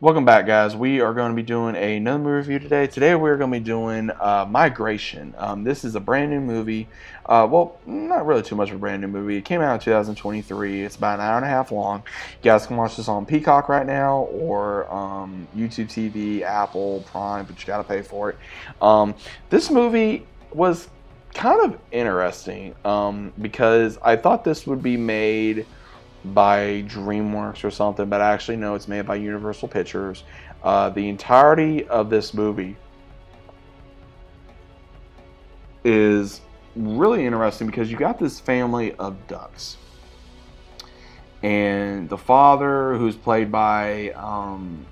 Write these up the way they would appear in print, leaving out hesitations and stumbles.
Welcome back, guys. We are going to be doing another movie review today. Today we're going to be doing Migration. This is a brand new movie. Well, not really too much of a brand new movie. It came out in 2023. It's about an hour and a half long. You guys can watch this on Peacock right now or YouTube TV, Apple, Prime, but you got to pay for it. This movie was kind of interesting because I thought this would be made by DreamWorks or something, but actually no, it's made by Universal Pictures. The entirety of this movie is really interesting because you got this family of ducks, and the father, who's played by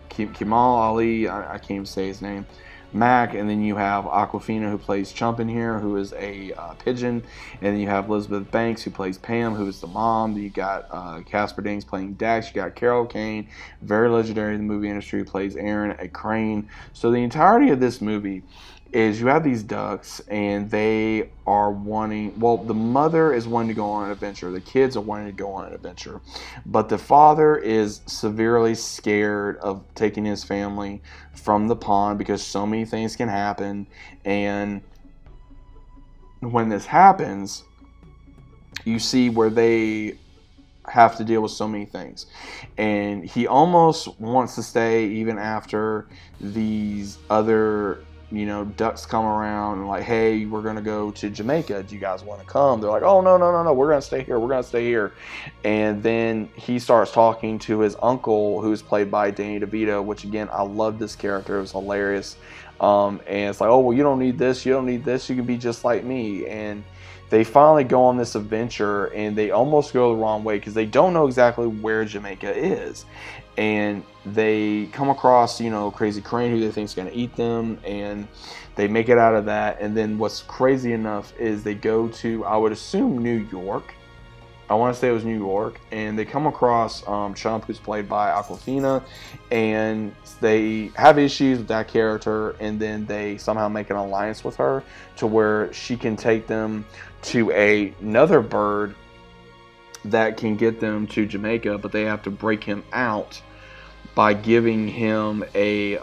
Kemal Ali, I can't even say his name, Mac, and then you have Aquafina, who plays Chump in here, who is a pigeon, and then you have Elizabeth Banks, who plays Pam, who is the mom. Then you got Casper Dings playing Dax. You got Carol Kane, very legendary in the movie industry, who plays Aaron, a crane. So the entirety of this movie is you have these ducks, and they are wanting, well, the mother is wanting to go on an adventure, the kids are wanting to go on an adventure, but the father is severely scared of taking his family from the pond because so many things can happen. And when this happens, you see where they have to deal with so many things, and he almost wants to stay even after these other ducks come around and like, hey, we're going to go to Jamaica. Do you guys want to come? They're like, oh, no, no, no, no. We're going to stay here. We're going to stay here. And then he starts talking to his uncle, who's played by Danny DeVito, which, again, I love this character. It was hilarious. And it's like, oh, well, you don't need this. You don't need this. You can be just like me. And they finally go on this adventure, and they almost go the wrong way because they don't know exactly where Jamaica is. And they come across, Crazy Crane, who they think is going to eat them, and they make it out of that. And then what's crazy enough is they go to, I would assume, New York. I want to say it was New York, and they come across Chump, who's played by Aquafina, and they have issues with that character, and then they somehow make an alliance with her to where she can take them to another bird that can get them to Jamaica, but they have to break him out by giving him a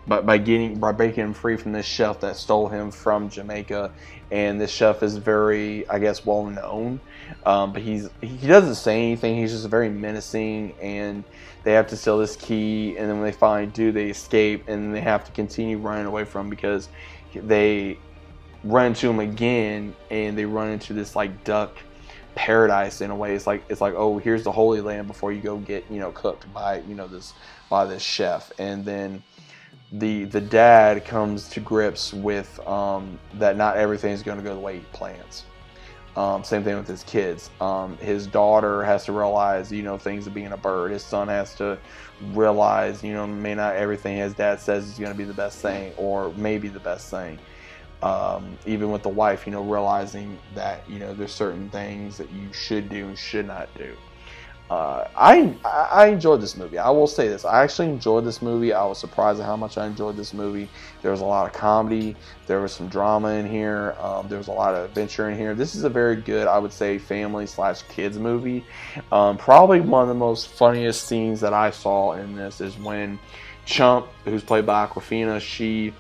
by breaking him free from this chef that stole him from Jamaica. And this chef is very, I guess, well known, but he doesn't say anything. He's just very menacing, and they have to steal this key, and then when they finally do, they escape, and they have to continue running away from him because they run into him again, and they run into this like duck paradise in a way. It's like, oh, here's the Holy Land before you go get cooked by this chef. And then the dad comes to grips with that not everything's going to go the way he plans. Same thing with his kids. His daughter has to realize things of being a bird. His son has to realize may not everything his dad says is going to be the best thing, or maybe the best thing. Even with the wife, realizing that there's certain things that you should do and should not do. I enjoyed this movie. I will say this. I actually enjoyed this movie. I was surprised at how much I enjoyed this movie. There was a lot of comedy. There was some drama in here. There was a lot of adventure in here. This is a very good, I would say, family/kids movie. Probably one of the most funniest scenes that I saw in this is when Chump, who's played by Aquafina, she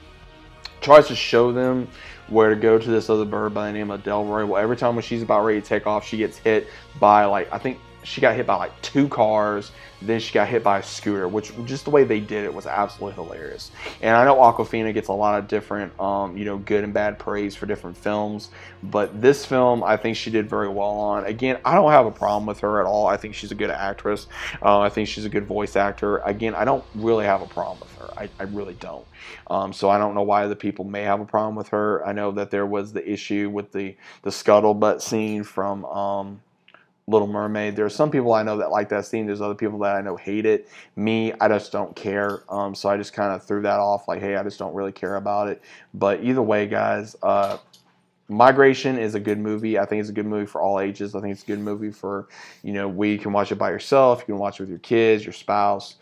tries to show them where to go to this other bird by the name of Delroy. Well, every time when she's about ready to take off, she gets hit by, I think she got hit by 2 cars. Then she got hit by a scooter, which just the way they did it was absolutely hilarious. And I know Aquafina gets a lot of different, good and bad praise for different films, but this film I think she did very well on. Again, I don't have a problem with her at all. I think she's a good actress. I think she's a good voice actor. Again, I don't really have a problem with her. I really don't. So I don't know why the people may have a problem with her. I know that there was the issue with the scuttlebutt scene from Little Mermaid. There are some people I know that like that scene. There's other people that I know hate it. Me, I just don't care. So I just kind of threw that off like, hey, I just don't really care about it. But either way, guys, Migration is a good movie. I think it's a good movie for all ages. I think it's a good movie for, you can watch it by yourself. You can watch it with your kids, your spouse.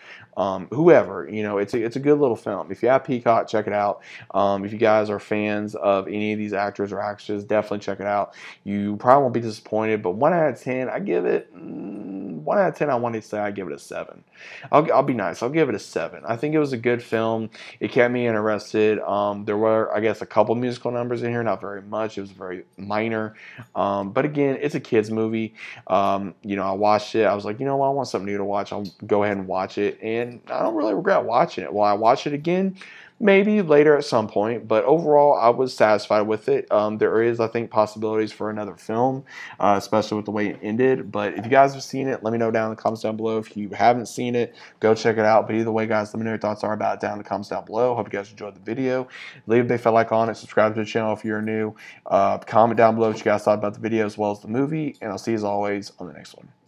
whoever. It's a good little film. If you have Peacock, check it out. If you guys are fans of any of these actors or actresses, definitely check it out. You probably won't be disappointed, but 1 out of 10, I give it 1 out of 10. I want to say I give it a 7. I'll be nice. I'll give it a 7. I think it was a good film. It kept me interested. There were, I guess, a couple musical numbers in here, not very much. It was very minor. But again, it's a kids movie. I watched it. I was like, you know what? I want something new to watch. I'll go ahead and watch it. And I don't really regret watching it. Will I watch it again? Maybe later at some point, but overall, I was satisfied with it. There is, I think, possibilities for another film, especially with the way it ended. But if you guys have seen it, let me know down in the comments down below. If you haven't seen it, go check it out. But either way, guys, let me know your thoughts are about it down in the comments down below. Hope you guys enjoyed the video. Leave a big fat like on it. Subscribe to the channel if you're new. Comment down below what you guys thought about the video as well as the movie. And I'll see you as always on the next one.